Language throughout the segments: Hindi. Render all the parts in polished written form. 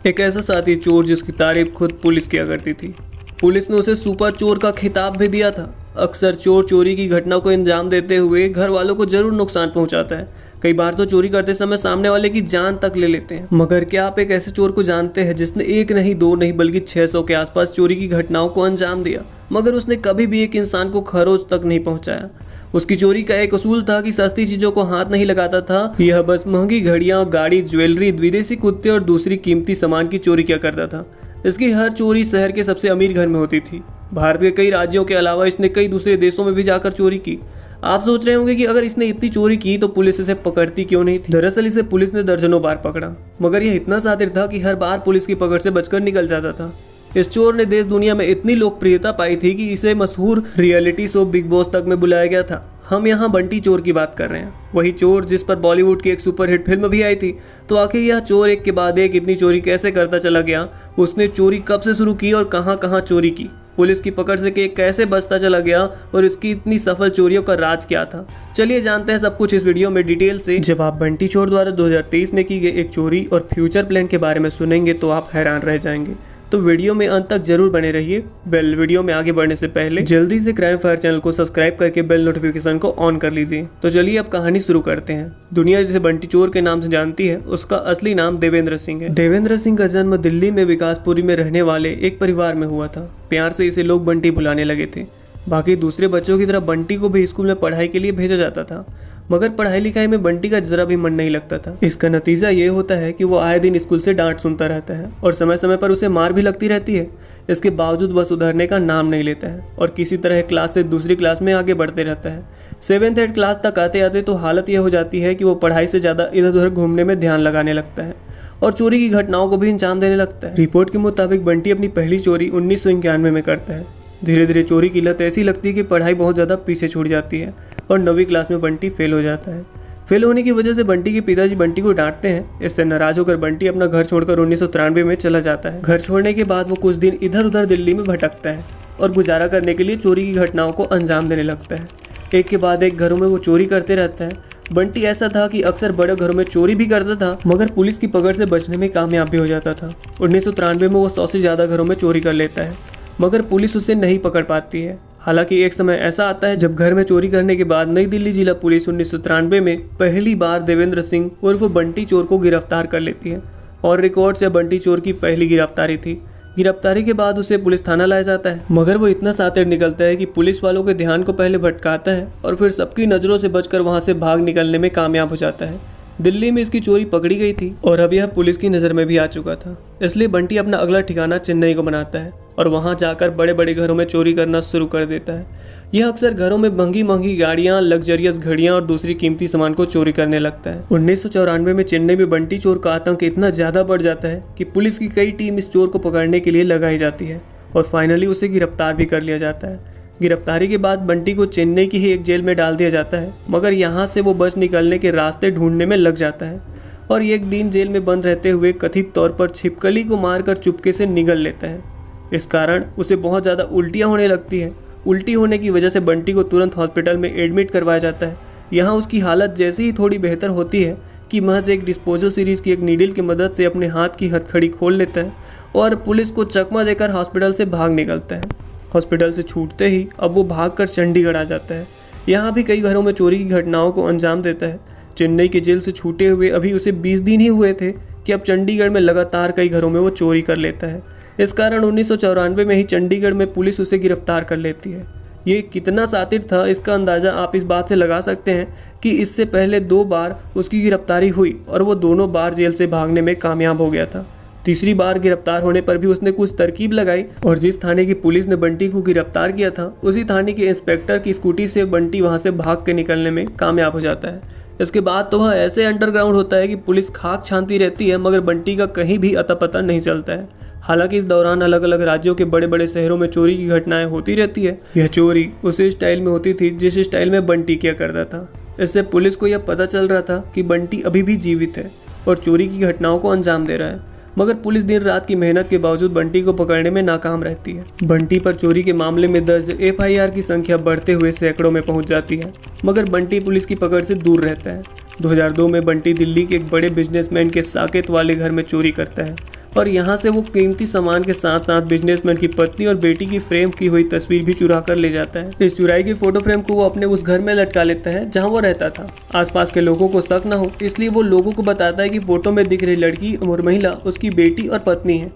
एक ऐसा साथी चोर जिसकी तारीफ खुद पुलिस किया करती थी। पुलिस ने उसे सुपर चोर का खिताब भी दिया था। अक्सर चोर चोरी की घटना को अंजाम देते हुए घर वालों को जरूर नुकसान पहुंचाता है। कई बार तो चोरी करते समय सामने वाले की जान तक ले लेते हैं। मगर क्या आप एक ऐसे चोर को जानते हैं जिसने एक नहीं, दो नहीं, बल्कि 600 के आसपास चोरी की घटनाओं को अंजाम दिया, मगर उसने कभी भी एक इंसान को खरोच तक नहीं पहुंचाया। उसकी चोरी का एक असूल था कि सस्ती चीजों को हाथ नहीं लगाता था। यह बस महंगी घड़ियां, गाड़ी, ज्वेलरी, विदेशी कुत्ते और दूसरी कीमती सामान की चोरी किया करता था। इसकी हर चोरी शहर के सबसे अमीर घर में होती थी। भारत के कई राज्यों के अलावा इसने कई दूसरे देशों में भी जाकर चोरी की। आप सोच रहे होंगे कि अगर इसने इतनी चोरी की तो पुलिस इसे पकड़ती क्यों नहीं थी। दरअसल इसे पुलिस ने दर्जनों बार पकड़ा, मगर यह इतना शातिर था कि हर बार पुलिस की पकड़ से बचकर निकल जाता था। इस चोर ने देश दुनिया में इतनी लोकप्रियता पाई थी कि इसे मशहूर रियलिटी शो बिग बॉस तक में बुलाया गया था। हम यहाँ बंटी चोर की बात कर रहे हैं, वही चोर जिस पर बॉलीवुड की एक सुपरहिट फिल्म भी आई थी। तो आखिर यह चोर एक के बाद एक इतनी चोरी कैसे करता चला गया? उसने चोरी कब से शुरू की और कहाँ कहाँ चोरी की? पुलिस की पकड़ से कैसे बचता चला गया और इसकी इतनी सफल चोरियों का राज क्या था? चलिए जानते हैं सब कुछ इस वीडियो में डिटेल से। जब आप बंटी चोर द्वारा 2023 में की गई एक चोरी और फ्यूचर प्लान के बारे में सुनेंगे तो आप हैरान रह जाएंगे। तो वीडियो में अंत तक जरूर बने रहिए। वीडियो में आगे बढ़ने से पहले जल्दी से क्राइम फायर चैनल को सब्सक्राइब करके बेल नोटिफिकेशन को ऑन कर लीजिए। तो चलिए अब कहानी शुरू करते हैं। दुनिया जिसे बंटी चोर के नाम से जानती है, उसका असली नाम देवेंद्र सिंह है। देवेंद्र सिंह का जन्म दिल्ली में विकासपुरी में रहने वाले एक परिवार में हुआ था। प्यार से इसे लोग बंटी बुलाने लगे थे। बाकी दूसरे बच्चों की तरह बंटी को भी स्कूल में पढ़ाई के लिए भेजा जाता था, मगर पढ़ाई लिखाई में बंटी का जरा भी मन नहीं लगता था। इसका नतीजा ये होता है कि वो आए दिन स्कूल से डांट सुनता रहता है और समय समय पर उसे मार भी लगती रहती है। इसके बावजूद वह सुधरने का नाम नहीं लेता है और किसी तरह क्लास से दूसरी क्लास में आगे बढ़ते रहता है। 7th 8th क्लास तक आते आते तो हालत यह हो जाती है कि वो पढ़ाई से ज़्यादा इधर उधर घूमने में ध्यान लगाने लगता है और चोरी की घटनाओं को भी अंजाम देने लगता है। रिपोर्ट के मुताबिक बंटी अपनी पहली चोरी 1991 में करता है। धीरे धीरे चोरी की लत ऐसी लगती है कि पढ़ाई बहुत ज़्यादा पीछे छूट जाती है और 9वीं क्लास में बंटी फेल हो जाता है। फेल होने की वजह से बंटी के पिताजी बंटी को डांटते हैं। इससे नाराज होकर बंटी अपना घर छोड़कर 1993 में चला जाता है। घर छोड़ने के बाद वो कुछ दिन इधर उधर दिल्ली में भटकता है और गुजारा करने के लिए चोरी की घटनाओं को अंजाम देने लगता है। एक के बाद एक घरों में वो चोरी करते रहता है। बंटी ऐसा था कि अक्सर बड़े घरों में चोरी भी करता था, मगर पुलिस की पकड़ से बचने में कामयाब भी हो जाता था। 1993 में वो 100 से ज़्यादा घरों में चोरी कर लेता है, मगर पुलिस उसे नहीं पकड़ पाती है। हालांकि एक समय ऐसा आता है जब घर में चोरी करने के बाद नई दिल्ली जिला पुलिस 1993 में पहली बार देवेंद्र सिंह उर्फ बंटी चोर को गिरफ्तार कर लेती है और रिकॉर्ड से बंटी चोर की पहली गिरफ्तारी थी। गिरफ्तारी के बाद उसे पुलिस थाना लाया जाता है, मगर वो इतना शातिर निकलता है कि पुलिस वालों के ध्यान को पहले भटकाता है और फिर सबकी नज़रों से बचकर वहाँ से भाग निकलने में कामयाब हो जाता है। दिल्ली में इसकी चोरी पकड़ी गई थी और अब यह पुलिस की नज़र में भी आ चुका था। इसलिए बंटी अपना अगला ठिकाना चेन्नई को बनाता है और वहां जाकर बड़े बड़े घरों में चोरी करना शुरू कर देता है। यह अक्सर घरों में महंगी महंगी गाड़ियां, लग्जरियस घड़ियां और दूसरी कीमती सामान को चोरी करने लगता है। 1994 में चेन्नई में बंटी चोर का आतंक इतना ज़्यादा बढ़ जाता है कि पुलिस की कई टीम इस चोर को पकड़ने के लिए लगाई जाती है और फाइनली उसे गिरफ्तार भी कर लिया जाता है। गिरफ्तारी के बाद बंटी को चेन्नई की ही एक जेल में डाल दिया जाता है, मगर यहाँ से वो बच निकलने के रास्ते ढूंढने में लग जाता है और एक दिन जेल में बंद रहते हुए कथित तौर पर छिपकली को मारकर चुपके से निगल लेता है। इस कारण उसे बहुत ज़्यादा उल्टियाँ होने लगती है। उल्टी होने की वजह से बंटी को तुरंत हॉस्पिटल में एडमिट करवाया जाता है। यहाँ उसकी हालत जैसे ही थोड़ी बेहतर होती है कि महज एक डिस्पोजल सीरीज की एक नीडल की मदद से अपने हाथ की हथकड़ी खोल लेता है और पुलिस को चकमा देकर हॉस्पिटल से भाग निकलता है। हॉस्पिटल से छूटते ही अब वो भागकर चंडीगढ़ आ जाता है। यहाँ भी कई घरों में चोरी की घटनाओं को अंजाम देता है। चेन्नई के जेल से छूटे हुए अभी उसे 20 दिन ही हुए थे कि अब चंडीगढ़ में लगातार कई घरों में वो चोरी कर लेता है। इस कारण 1994 में ही चंडीगढ़ में पुलिस उसे गिरफ्तार कर लेती है। ये कितना शातिर था इसका अंदाज़ा आप इस बात से लगा सकते हैं कि इससे पहले 2 बार उसकी गिरफ्तारी हुई और वो दोनों बार जेल से भागने में कामयाब हो गया था। तीसरी बार गिरफ्तार होने पर भी उसने कुछ तरकीब लगाई और जिस थाने की पुलिस ने बंटी को गिरफ्तार किया था उसी थाने के इंस्पेक्टर की स्कूटी से बंटी वहाँ से भाग के निकलने में कामयाब हो जाता है। इसके बाद तो वह ऐसे अंडरग्राउंड होता है कि पुलिस खाक छानती रहती है, मगर बंटी का कहीं भी अता पता नहीं चलता है। हालांकि इस दौरान अलग अलग राज्यों के बड़े बड़े शहरों में चोरी की घटनाएं होती रहती है। यह चोरी उसी स्टाइल में होती थी जिस स्टाइल में बंटी किया करता था। इससे पुलिस को यह पता चल रहा था कि बंटी अभी भी जीवित है और चोरी की घटनाओं को अंजाम दे रहा है, मगर पुलिस दिन रात की मेहनत के बावजूद बंटी को पकड़ने में नाकाम रहती है। बंटी पर चोरी के मामले में दर्ज FIR की संख्या बढ़ते हुए सैकड़ों में पहुंच जाती है, मगर बंटी पुलिस की पकड़ से दूर रहता है। 2002 में बंटी दिल्ली के एक बड़े बिजनेसमैन के साकेत वाले घर में चोरी करता है। और यहाँ से वो कीमती सामान के साथ साथ बिजनेसमैन की पत्नी और बेटी की फ्रेम की हुई तस्वीर भी चुरा कर ले जाता है। इस चुराई की फोटो फ्रेम को वो अपने उस घर में लटका लेता है जहाँ वो रहता था। आसपास के लोगों को शक न हो इसलिए वो लोगों को बताता है कि फोटो में दिख रही लड़की और महिला उसकी बेटी और पत्नी है।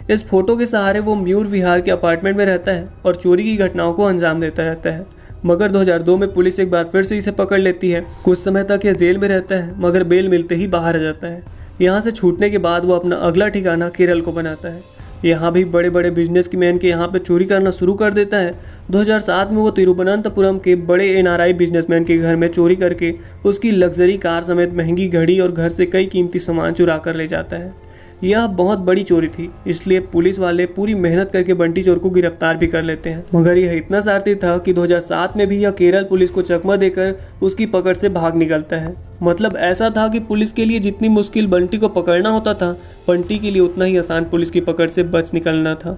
इस फोटो के सहारे वो मयूर विहार के अपार्टमेंट में रहता है और चोरी की घटनाओं को अंजाम देता रहता है। मगर 2002 में पुलिस एक बार फिर से इसे पकड़ लेती है। कुछ समय तक यह जेल में रहता है मगर बेल मिलते ही बाहर आ जाता है। यहाँ से छूटने के बाद वो अपना अगला ठिकाना केरल को बनाता है। यहाँ भी बड़े बड़े बिजनेसमैन के यहाँ पे चोरी करना शुरू कर देता है। 2007 में वो तिरुवनंतपुरम के बड़े एनआरआई बिजनेसमैन के घर में चोरी करके उसकी लग्जरी कार समेत महंगी घड़ी और घर से कई कीमती सामान चुरा कर ले जाता है। यह बहुत बड़ी चोरी थी, इसलिए पुलिस वाले पूरी मेहनत करके बंटी चोर को गिरफ्तार भी कर लेते हैं। मगर यह इतना शातिर था कि 2007 में भी यह केरल पुलिस को चकमा देकर उसकी पकड़ से भाग निकलता है। मतलब ऐसा था कि पुलिस के लिए जितनी मुश्किल बंटी को पकड़ना होता था, बंटी के लिए उतना ही आसान पुलिस की पकड़ से बच निकलना था।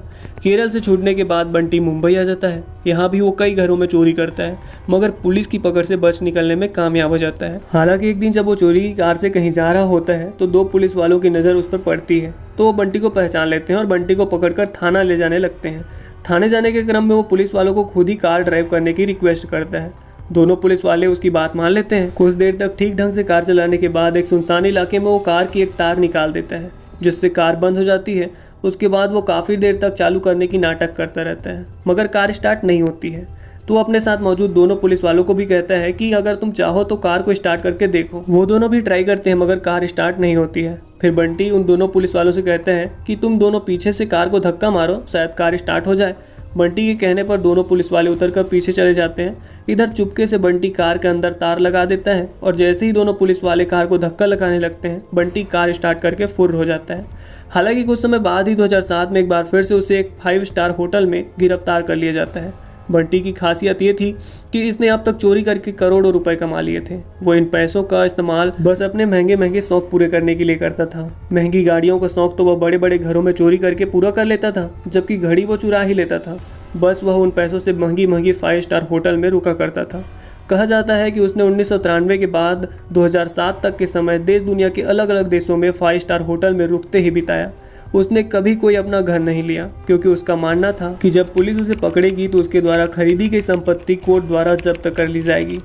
केरल से छूटने के बाद बंटी मुंबई आ जाता है। यहाँ भी वो कई घरों में चोरी करता है मगर पुलिस की पकड़ से बच निकलने में कामयाब हो जाता है। हालांकि एक दिन जब वो चोरी की कार से कहीं जा रहा होता है तो दो पुलिस वालों की नज़र उस पर पड़ती है, तो वो बंटी को पहचान लेते हैं और बंटी को पकड़कर थाना ले जाने लगते हैं। थाने जाने के क्रम में वो पुलिस वालों को खुद ही कार ड्राइव करने की रिक्वेस्ट करता है। दोनों पुलिस वाले उसकी बात मान लेते हैं। कुछ देर तक ठीक ढंग से कार चलाने के बाद एक सुनसान इलाके में वो कार की एक तार निकाल देता है जिससे कार बंद हो जाती है। उसके बाद वो काफ़ी देर तक चालू करने की नाटक करता रहता है मगर कार स्टार्ट नहीं होती है। तो अपने साथ मौजूद दोनों पुलिस वालों को भी कहता है कि अगर तुम चाहो तो कार को स्टार्ट करके देखो। वो दोनों भी ट्राई करते हैं मगर कार स्टार्ट नहीं होती है। फिर बंटी उन दोनों पुलिस वालों से कहता है कि तुम दोनों पीछे से कार को धक्का मारो, शायद कार स्टार्ट हो जाए। बंटी के कहने पर दोनों पुलिस वाले उतरकर पीछे चले जाते हैं। इधर चुपके से बंटी कार के अंदर तार लगा देता है और जैसे ही दोनों पुलिस वाले कार को धक्का लगाने लगते हैं, बंटी कार स्टार्ट करके फुर्र हो जाता है। हालांकि कुछ समय बाद ही 2007 में एक बार फिर से उसे एक 5 स्टार होटल में गिरफ्तार कर लिया जाता है। बंटी की खासियत ये थी कि इसने अब तक चोरी करके करोड़ों रुपए कमा लिए थे। वो इन पैसों का इस्तेमाल बस अपने महंगे महंगे शौक पूरे करने के लिए करता था। महंगी गाड़ियों का शौक तो वह बड़े बड़े घरों में चोरी करके पूरा कर लेता था, जबकि घड़ी वो चुरा ही लेता था। बस वह उन पैसों से महंगी महंगी 5 स्टार होटल में रुका करता था। कहा जाता है कि उसने 1993 के बाद 2007 तक के समय देश दुनिया के अलग अलग देशों में 5 स्टार होटल में रुकते ही बिताया। उसने कभी कोई अपना घर नहीं लिया क्योंकि उसका मानना था कि जब पुलिस उसे पकड़ेगी तो उसके द्वारा खरीदी गई संपत्ति कोर्ट द्वारा जब्त कर ली जाएगी।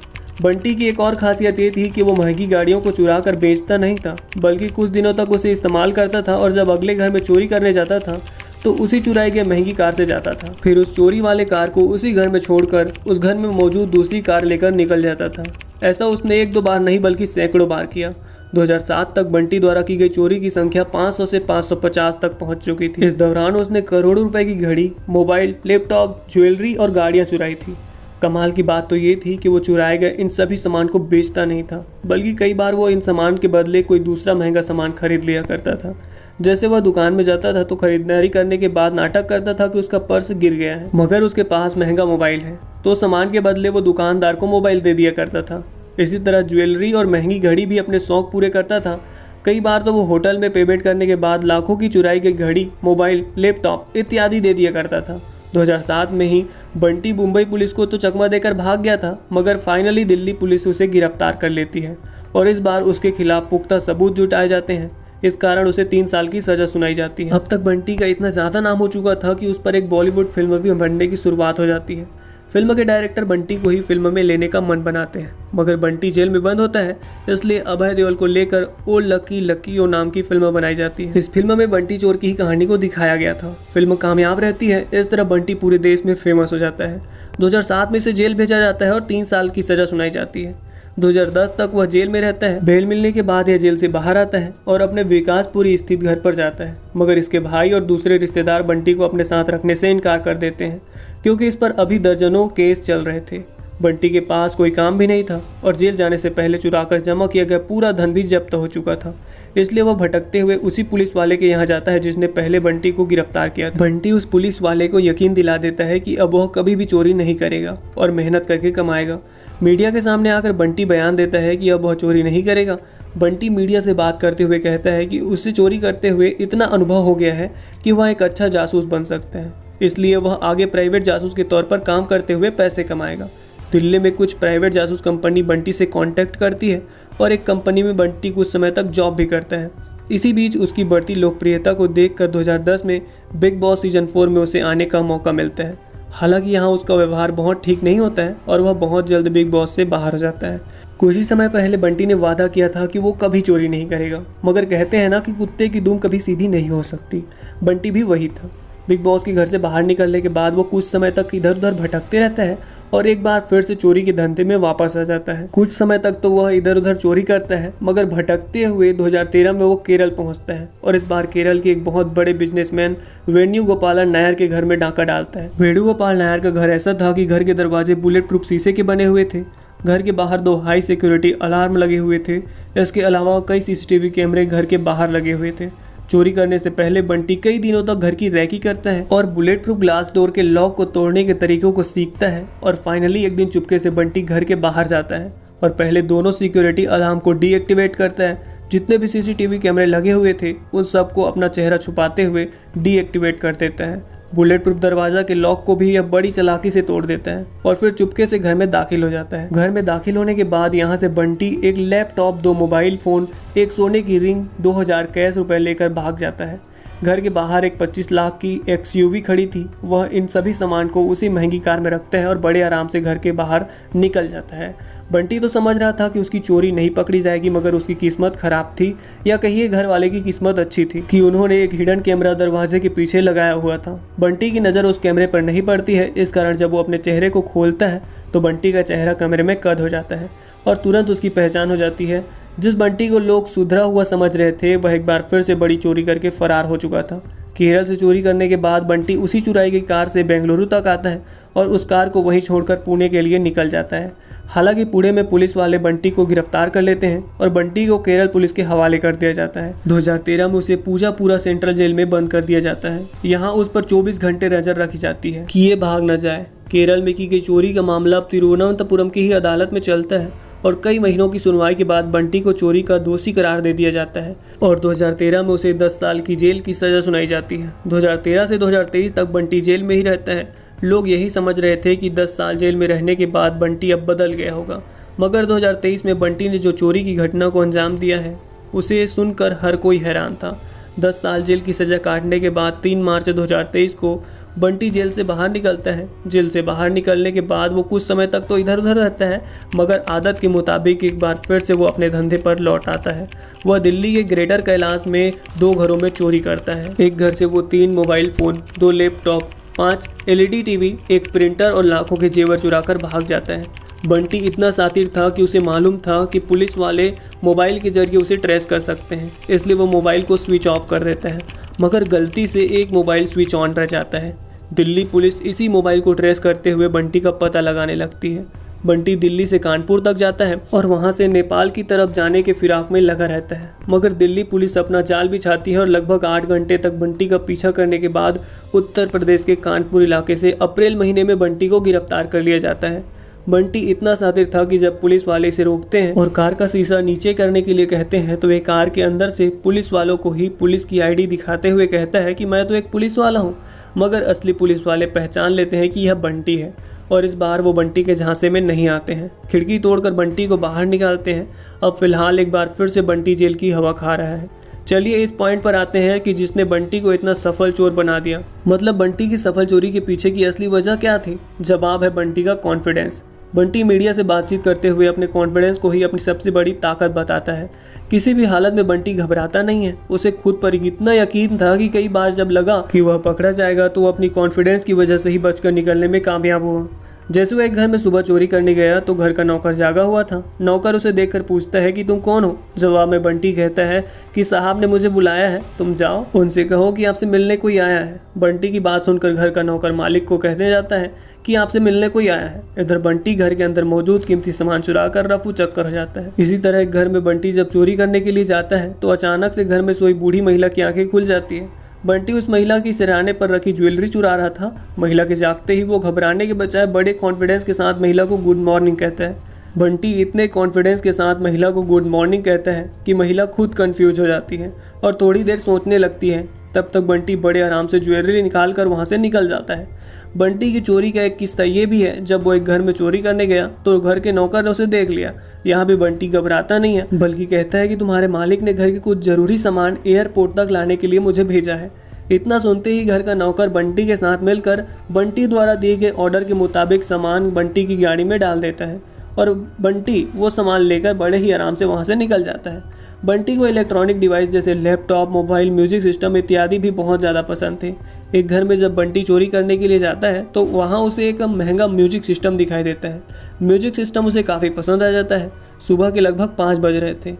बंटी की एक और खासियत ये थी कि वो महंगी गाड़ियों को चुरा कर बेचता नहीं था, बल्कि कुछ दिनों तक उसे इस्तेमाल करता था और जब अगले घर में चोरी करने जाता था तो उसी चुराई गई महंगी कार से जाता था। फिर उस चोरी वाले कार को उसी घर में छोड़कर उस घर में मौजूद दूसरी कार लेकर निकल जाता था। ऐसा उसने 1-2 बार नहीं बल्कि सैकड़ों बार किया। 2007 तक बंटी द्वारा की गई चोरी की संख्या 500 से 550 तक पहुंच चुकी थी। इस दौरान उसने करोड़ों रुपए की घड़ी, मोबाइल, लैपटॉप, ज्वेलरी और गाड़ियां चुराई थी। कमाल की बात तो ये थी कि वो चुराए गए इन सभी सामान को बेचता नहीं था, बल्कि कई बार वो इन सामान के बदले कोई दूसरा महंगा सामान खरीद लिया करता था। जैसे वह दुकान में जाता था तो खरीदारी करने के बाद नाटक करता था कि उसका पर्स गिर गया है मगर उसके पास महंगा मोबाइल है, तो सामान के बदले वो दुकानदार को मोबाइल दे दिया करता था। इसी तरह ज्वेलरी और महंगी घड़ी भी अपने शौक पूरे करता था। कई बार तो वो होटल में पेमेंट करने के बाद लाखों की चुराई गई घड़ी, मोबाइल, लैपटॉप इत्यादि दे दिया करता था। 2007 में ही बंटी मुंबई पुलिस को तो चकमा देकर भाग गया था मगर फाइनली दिल्ली पुलिस उसे गिरफ्तार कर लेती है और इस बार उसके खिलाफ पुख्ता सबूत जुटाए जाते हैं। इस कारण उसे 3 साल की सजा सुनाई जाती है। अब तक बंटी का इतना ज़्यादा नाम हो चुका था कि उस पर एक बॉलीवुड फिल्म भी बनने की शुरुआत हो जाती है। फिल्म के डायरेक्टर बंटी को ही फिल्म में लेने का मन बनाते हैं मगर बंटी जेल में बंद होता है, इसलिए अभय देओल को लेकर ओ लकी लकी ओ नाम की फिल्म बनाई जाती है। इस फिल्म में बंटी चोर की ही कहानी को दिखाया गया था। फिल्म कामयाब रहती है। इस तरह बंटी पूरे देश में फेमस हो जाता है। 2007 में इसे जेल भेजा जाता है और 3 साल की सजा सुनाई जाती है। 2010 तक वह जेल में रहता है। बेल मिलने के बाद यह जेल से बाहर आता है और अपने विकासपुरी स्थित घर पर जाता है, मगर इसके भाई और दूसरे रिश्तेदार बंटी को अपने साथ रखने से इनकार कर देते हैं क्योंकि इस पर अभी दर्जनों केस चल रहे थे। बंटी के पास कोई काम भी नहीं था और जेल जाने से पहले चुराकर जमा किया गया पूरा धन भी जब्त हो चुका था, इसलिए वह भटकते हुए उसी पुलिस वाले के यहाँ जाता है जिसने पहले बंटी को गिरफ्तार किया था। बंटी उस पुलिस वाले को यकीन दिला देता है कि अब वह कभी भी चोरी नहीं करेगा और मेहनत करके कमाएगा। मीडिया के सामने आकर बंटी बयान देता है कि अब वह चोरी नहीं करेगा। बंटी मीडिया से बात करते हुए कहता है कि उसे चोरी करते हुए इतना अनुभव हो गया है कि वह एक अच्छा जासूस बन सकता है, इसलिए वह आगे प्राइवेट जासूस के तौर पर काम करते हुए पैसे कमाएगा। दिल्ली में कुछ प्राइवेट जासूस कंपनी बंटी से कांटेक्ट करती है और एक कंपनी में बंटी कुछ समय तक जॉब भी करता है। इसी बीच उसकी बढ़ती लोकप्रियता को देखकर 2010 में बिग बॉस सीजन 4 में उसे आने का मौका मिलता है। हालांकि यहाँ उसका व्यवहार बहुत ठीक नहीं होता है और वह बहुत जल्द बिग बॉस से बाहर हो जाता है। कुछ ही समय पहले बंटी ने वादा किया था कि वो कभी चोरी नहीं करेगा, मगर कहते हैं ना कि कुत्ते की दुम कभी सीधी नहीं हो सकती। बंटी भी वही था। बिग बॉस के घर से बाहर निकलने के बाद वो कुछ समय तक इधर उधर भटकते रहता है और एक बार फिर से चोरी के धंधे में वापस आ जाता है। कुछ समय तक तो वह इधर उधर चोरी करता है, मगर भटकते हुए 2013 में वो केरल पहुंचता है और इस बार केरल के एक बहुत बड़े बिजनेसमैन वेणुगोपालन नायर के घर में डाका डालता है। वेणुगोपाल नायर का घर ऐसा था कि घर के दरवाजे बुलेट प्रूफ शीशे के बने हुए थे। घर के बाहर 2 हाई सिक्योरिटी अलार्म लगे हुए थे। इसके अलावा कई CCTV कैमरे घर के बाहर लगे हुए थे। चोरी करने से पहले बंटी कई दिनों तक घर की रैकी करता है और बुलेट प्रूफ ग्लास डोर के लॉक को तोड़ने के तरीकों को सीखता है और फाइनली एक दिन चुपके से बंटी घर के बाहर जाता है और पहले दोनों सिक्योरिटी अलार्म को डीएक्टिवेट करता है। जितने भी CCTV कैमरे लगे हुए थे उन सबको अपना चेहरा छुपाते हुए डीएक्टिवेट कर देता है। बुलेट प्रूफ दरवाजा के लॉक को भी यह बड़ी चालाकी से तोड़ देता है और फिर चुपके से घर में दाखिल हो जाता है। घर में दाखिल होने के बाद यहाँ से बंटी एक लैपटॉप, 2 मोबाइल फ़ोन, एक सोने की रिंग, 2000 कैश रुपए लेकर भाग जाता है। घर के बाहर एक 25 लाख की XUV खड़ी थी। वह इन सभी सामान को उसी महंगी कार में रखता है और बड़े आराम से घर के बाहर निकल जाता है। बंटी तो समझ रहा था कि उसकी चोरी नहीं पकड़ी जाएगी, मगर उसकी किस्मत खराब थी, या कहिए घर वाले की किस्मत अच्छी थी कि उन्होंने एक हिडन कैमरा दरवाजे के पीछे लगाया हुआ था। बंटी की नज़र उस कैमरे पर नहीं पड़ती है। इस कारण जब वो अपने चेहरे को खोलता है तो बंटी का चेहरा कैमरे में कैद हो जाता है और तुरंत उसकी पहचान हो जाती है। जिस बंटी को लोग सुधरा हुआ समझ रहे थे वह एक बार फिर से बड़ी चोरी करके फरार हो चुका था। केरल से चोरी करने के बाद बंटी उसी चुराई गई कार से बेंगलुरु तक आता है और उस कार को वहीं छोड़कर पुणे के लिए निकल जाता है। हालांकि पुणे में पुलिस वाले बंटी को गिरफ्तार कर लेते हैं और बंटी को केरल पुलिस के हवाले कर दिया जाता है। 2013 में उसे पूरा सेंट्रल जेल में बंद कर दिया जाता है। यहाँ उस पर 24 घंटे नजर रखी जाती है कि ये भाग न जाए। केरल में की गई चोरी का मामला अब तिरुवनंतपुरम की ही अदालत में चलता है और कई महीनों की सुनवाई के बाद बंटी को चोरी का दोषी करार दे दिया जाता है और 2013 में उसे 10 साल की जेल की सज़ा सुनाई जाती है। 2013 से 2023 तक बंटी जेल में ही रहता है। लोग यही समझ रहे थे कि 10 साल जेल में रहने के बाद बंटी अब बदल गया होगा, मगर 2023 में बंटी ने जो चोरी की घटना को अंजाम दिया है उसे सुनकर हर कोई हैरान था। 10 साल जेल की सज़ा काटने के बाद 3 मार्च 2023 को बंटी जेल से बाहर निकलता है। जेल से बाहर निकलने के बाद वो कुछ समय तक तो इधर उधर रहता है, मगर आदत के मुताबिक एक बार फिर से वो अपने धंधे पर लौट आता है। वह दिल्ली के ग्रेटर कैलाश में 2 घरों में चोरी करता है। एक घर से वो 3 mobile phone, 2 laptop, 5 LED TV, एक प्रिंटर और लाखों के जेवर चुराकर भाग जाता है। बंटी इतना शातिर था कि उसे मालूम था कि पुलिस वाले मोबाइल के जरिए उसे ट्रेस कर सकते हैं, इसलिए वो मोबाइल को स्विच ऑफ कर देता है, मगर गलती से एक मोबाइल स्विच ऑन रह जाता है। दिल्ली पुलिस इसी मोबाइल को ट्रेस करते हुए बंटी का पता लगाने लगती है। बंटी दिल्ली से कानपुर तक जाता है और वहां से नेपाल की तरफ जाने के फिराक में लगा रहता है, मगर दिल्ली पुलिस अपना जाल बिछाती है और लगभग 8 घंटे तक बंटी का पीछा करने के बाद उत्तर प्रदेश के कानपुर इलाके से अप्रैल महीने में बंटी को गिरफ्तार कर लिया जाता है। बंटी इतना शातिर था कि जब पुलिस वाले इसे रोकते हैं और कार का शीशा नीचे करने के लिए कहते हैं तो वे कार के अंदर से पुलिस वालों को ही पुलिस की ID दिखाते हुए कहता है कि मैं तो एक पुलिस वाला हूँ, मगर असली पुलिस वाले पहचान लेते हैं कि यह बंटी है और इस बार वो बंटी के झांसे में नहीं आते हैं। खिड़की तोड़कर बंटी को बाहर निकालते हैं। अब फिलहाल एक बार फिर से बंटी जेल की हवा खा रहा है। चलिए इस पॉइंट पर आते हैं कि जिसने बंटी को इतना सफल चोर बना दिया, मतलब बंटी की सफल चोरी के पीछे की असली वजह क्या थी? जवाब है बंटी का कॉन्फिडेंस। बंटी मीडिया से बातचीत करते हुए अपने कॉन्फिडेंस को ही अपनी सबसे बड़ी ताकत बताता है। किसी भी हालत में बंटी घबराता नहीं है। उसे खुद पर इतना यकीन था कि कई बार जब लगा कि वह पकड़ा जाएगा तो वो अपनी कॉन्फिडेंस की वजह से ही बचकर निकलने में कामयाब हुआ। जैसे वो एक घर में सुबह चोरी करने गया तो घर का नौकर जागा हुआ था। नौकर उसे देखकर पूछता है कि तुम कौन हो? जवाब में बंटी कहता है कि साहब ने मुझे बुलाया है, तुम जाओ उनसे कहो कि आपसे मिलने कोई आया है। बंटी की बात सुनकर घर का नौकर मालिक को कहने जाता है कि आपसे मिलने कोई आया है। इधर बंटी घर के अंदर मौजूद कीमती सामान चुरा कर रफू चक्कर हो जाता है। इसी तरह एक घर में बंटी जब चोरी करने के लिए जाता है तो अचानक से घर में सोई बूढ़ी महिला की आंखें खुल जाती है। बंटी उस महिला की सिरहाने पर रखी ज्वेलरी चुरा रहा था। महिला के जागते ही वो घबराने के बजाय बड़े कॉन्फिडेंस के साथ महिला को गुड मॉर्निंग कहता है। बंटी इतने कॉन्फिडेंस के साथ महिला को गुड मॉर्निंग कहता है कि महिला खुद कंफ्यूज हो जाती है और थोड़ी देर सोचने लगती है तब तक बंटी बड़े आराम से ज्वेलरी निकाल कर वहाँ से निकल जाता है। बंटी की चोरी का एक किस्सा ये भी है, जब वो एक घर में चोरी करने गया तो घर के नौकर ने उसे देख लिया। यहाँ भी बंटी घबराता नहीं है, बल्कि कहता है कि तुम्हारे मालिक ने घर के कुछ जरूरी सामान एयरपोर्ट तक लाने के लिए मुझे भेजा है। इतना सुनते ही घर का नौकर बंटी के साथ मिलकर बंटी द्वारा दिए गए ऑर्डर के मुताबिक सामान बंटी की गाड़ी में डाल देता है और बंटी वो सामान लेकर बड़े ही आराम से वहाँ से निकल जाता है। बंटी को इलेक्ट्रॉनिक डिवाइस जैसे लैपटॉप, मोबाइल, म्यूजिक सिस्टम इत्यादि भी बहुत ज़्यादा पसंद थे। एक घर में जब बंटी चोरी करने के लिए जाता है तो वहाँ उसे एक महंगा म्यूजिक सिस्टम दिखाई देता है। म्यूजिक सिस्टम उसे काफ़ी पसंद आ जाता है। सुबह के लगभग 5 बज रहे थे।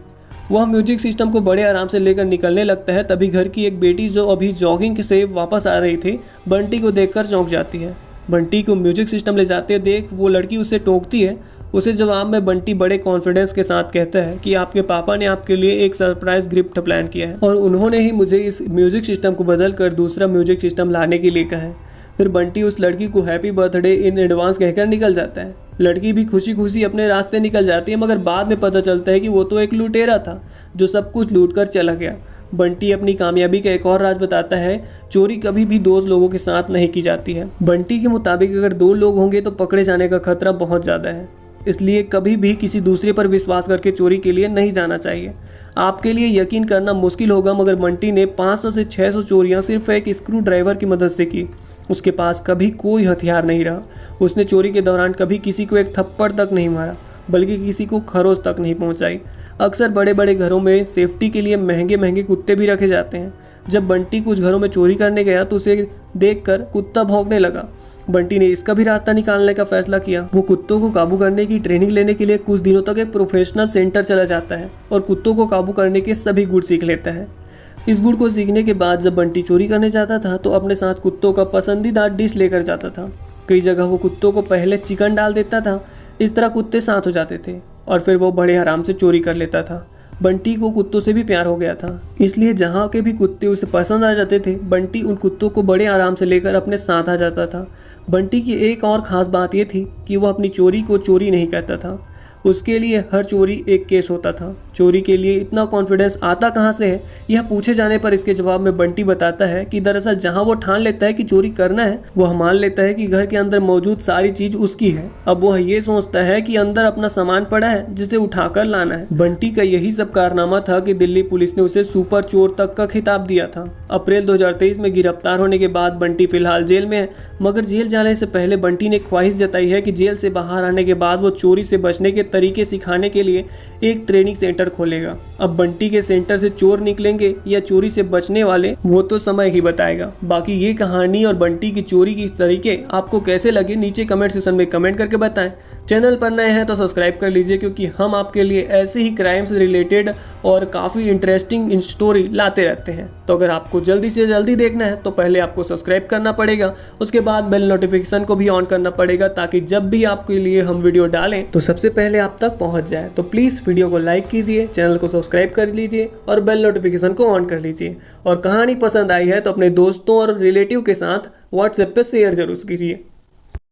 वह म्यूजिक सिस्टम को बड़े आराम से लेकर निकलने लगता है। तभी घर की एक बेटी जो अभी जॉगिंग से वापस आ रही थी, बंटी को देखकर चौंक जाती है। बंटी को म्यूजिक सिस्टम ले जाते देख वो लड़की उसे टोकती है। उसे जवाब में बंटी बड़े कॉन्फिडेंस के साथ कहता है कि आपके पापा ने आपके लिए एक सरप्राइज गिफ्ट प्लान किया है और उन्होंने ही मुझे इस म्यूजिक सिस्टम को बदल कर दूसरा म्यूजिक सिस्टम लाने के लिए कहा है। फिर बंटी उस लड़की को हैप्पी बर्थडे इन एडवांस कहकर निकल जाता है। लड़की भी खुशी खुशी अपने रास्ते निकल जाती है, मगर बाद में पता चलता है कि वो तो एक लुटेरा था जो सब कुछ लूट कर चला गया। बंटी अपनी कामयाबी का एक और राज बताता है, चोरी कभी भी 2 लोगों के साथ नहीं की जाती है। बंटी के मुताबिक अगर 2 लोग होंगे तो पकड़े जाने का खतरा बहुत ज़्यादा है, इसलिए कभी भी किसी दूसरे पर विश्वास करके चोरी के लिए नहीं जाना चाहिए। आपके लिए यकीन करना मुश्किल होगा, मगर बंटी ने 500 से 600 चोरियां सिर्फ एक स्क्रू ड्राइवर की मदद से की। उसके पास कभी कोई हथियार नहीं रहा। उसने चोरी के दौरान कभी किसी को एक थप्पड़ तक नहीं मारा, बल्कि किसी को खरोच तक नहीं पहुंचाई। अक्सर बड़े बड़े घरों में सेफ्टी के लिए महंगे महंगे कुत्ते भी रखे जाते हैं। जब बंटी कुछ घरों में चोरी करने गया तो उसे देखकर कुत्ता भौंकने लगा। बंटी ने इसका भी रास्ता निकालने का फैसला किया। वो कुत्तों को काबू करने की ट्रेनिंग लेने के लिए कुछ दिनों तक एक प्रोफेशनल सेंटर चला जाता है और कुत्तों को काबू करने के सभी गुण सीख लेता है। इस गुण को सीखने के बाद जब बंटी चोरी करने जाता था तो अपने साथ कुत्तों का पसंदीदा डिश लेकर जाता था। कई जगह वो कुत्तों को पहले चिकन डाल देता था। इस तरह कुत्ते साथ हो जाते थे और फिर वो बड़े आराम से चोरी कर लेता था। बंटी को कुत्तों से भी प्यार हो गया था, इसलिए जहाँ के भी कुत्ते उसे पसंद आ जाते थे, बंटी उन कुत्तों को बड़े आराम से लेकर अपने साथ आ जाता था। बंटी की एक और ख़ास बात यह थी कि वह अपनी चोरी को चोरी नहीं कहता था। उसके लिए हर चोरी एक केस होता था। चोरी के लिए इतना कॉन्फिडेंस आता कहाँ से है, यह पूछे जाने पर इसके जवाब में बंटी बताता है कि दरअसल जहाँ वो ठान लेता है कि चोरी करना है, वह मान लेता है कि घर के अंदर मौजूद सारी चीज़ उसकी है। अब वह ये सोचता है कि अंदर अपना सामान पड़ा है जिसे उठाकर लाना है। बंटी का यही सब कारनामा था कि दिल्ली पुलिस ने उसे सुपर चोर तक का खिताब दिया था। अप्रैल 2023 में गिरफ्तार होने के बाद बंटी फिलहाल जेल में है, मगर जेल जाने से पहले बंटी ने ख्वाहिश जताई है कि जेल से बाहर आने के बाद वो चोरी से बचने के तरीके सिखाने के लिए एक ट्रेनिंग सेंटर खोलेगा। अब बंटी के सेंटर से चोर निकलेंगे या चोरी से बचने वाले, वो तो समय ही बताएगा। बाकी ये कहानी और बंटी की चोरी की तरीके आपको कैसे लगे, नीचे कमेंट सेक्शन में कमेंट करके बताएं। चैनल पर नए हैं तो सब्सक्राइब कर लीजिए, क्योंकि हम आपके लिए ऐसे ही क्राइम से रिलेटेड और काफ़ी इंटरेस्टिंग स्टोरी लाते रहते हैं। तो अगर आपको जल्दी से जल्दी देखना है तो पहले आपको सब्सक्राइब करना पड़ेगा, उसके बाद बेल नोटिफिकेशन को भी ऑन करना पड़ेगा, ताकि जब भी आपके लिए हम वीडियो डालें तो सबसे पहले आप तक पहुंच जाए। तो प्लीज़ वीडियो को लाइक कीजिए, चैनल को सब्सक्राइब कर लीजिए और बेल नोटिफिकेशन को ऑन कर लीजिए। और कहानी पसंद आई है तो अपने दोस्तों और रिलेटिव के साथ व्हाट्सएप पे शेयर जरूर कीजिए।